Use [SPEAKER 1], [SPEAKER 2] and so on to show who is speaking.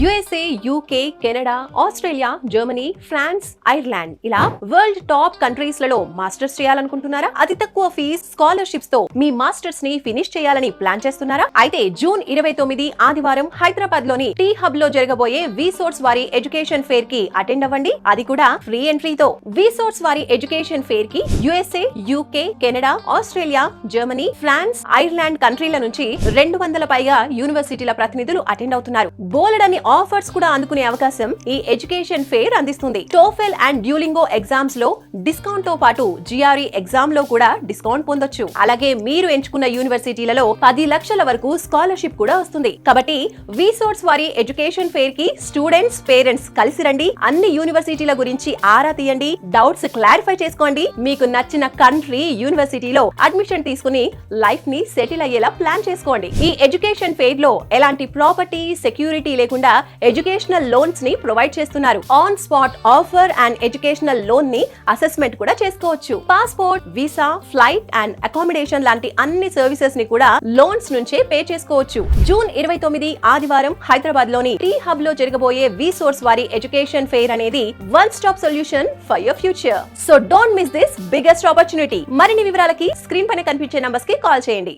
[SPEAKER 1] USA, UK, Canada, Australia, Germany, France, Ireland ఇలా world top countries లలో masters చేయాలనుకుంటున్నారా? అతి తక్కువ ఫీజ్ స్కాలర్షిప్స్ తో మీ మాస్టర్స్ ని ఫినిష్ చేయాలని ప్లాన్ చేస్తున్నారా? అయితే జూన్ 29 ఆదివారం హైదరాబాద్ లోని టీ హబ్ లో జరగబోయే విసోర్స్ వారి ఎడ్యుకేషన్ ఫేర్ కి అటెండ్ అవ్వండి. అది కూడా ఫ్రీ ఎంట్రీతో. విసోర్స్ వారి ఎడ్యుకేషన్ ఫేర్ కి USA, UK, Canada, Australia, Germany, France, Ireland కంట్రీల నుంచి 200 పైగా యూనివర్సిటీల ప్రతినిధులు అటెండ్ అవుతున్నారు. బోలెడని ఆఫర్స్ కూడా అందుకునే అవకాశం ఈ ఎడ్యుకేషన్ ఫేర్ అందిస్తుంది. టోఫెల్ అండ్ డ్యూలింగో ఎగ్జామ్స్ లో డిస్కౌంట్ తో పాటు జిఆర్ఈ ఎగ్జామ్ లో కూడా డిస్కౌంట్ పొందొచ్చు. అలాగే మీరు ఎంచుకున్న యూనివర్సిటీలలో 10 లక్షల వరకు స్కాలర్షిప్ కూడా వస్తుంది. కాబట్టి విసోర్స్ వారి ఎడ్యుకేషన్ ఫేర్ కి స్టూడెంట్స్, పేరెంట్స్ కలిసి రండి. అన్ని యూనివర్సిటీల గురించి ఆరా తీయండి, డౌట్స్ క్లారిఫై చేసుకోండి. మీకు నచ్చిన కంట్రీ, యూనివర్సిటీలో అడ్మిషన్ తీసుకుని లైఫ్ ని సెటిల్ అయ్యేలా ప్లాన్ చేసుకోండి. ఈ ఎడ్యుకేషన్ ఫేర్ లో ఎలాంటి ప్రాపర్టీ, సెక్యూరిటీ లేకుండా ఎడ్యుకేషనల్ లోన్స్ ని ప్రొవైడ్ చేస్తున్నారు. On spot offer and educational loan ని అసెస్మెంట్ కూడా చేసుకోవచ్చు. Passport, visa, flight and accommodation లాంటి అన్ని సర్వీసెస్ ని కూడా లోన్స్ నుంచే పే చేసుకోవచ్చు. జూన్ 29 ఆదివారం హైదరాబాద్ లోని టీ హబ్ లో జరగబోయే విసోర్స్ వారి ఎడ్యుకేషన్ ఫెయిర్ అనేది one stop solution for your future. So don't miss this biggest opportunity. మరిన్ని వివరాలకి స్క్రీన్ పైన కనిపించే నంబర్స్ కి కాల్ చేయండి.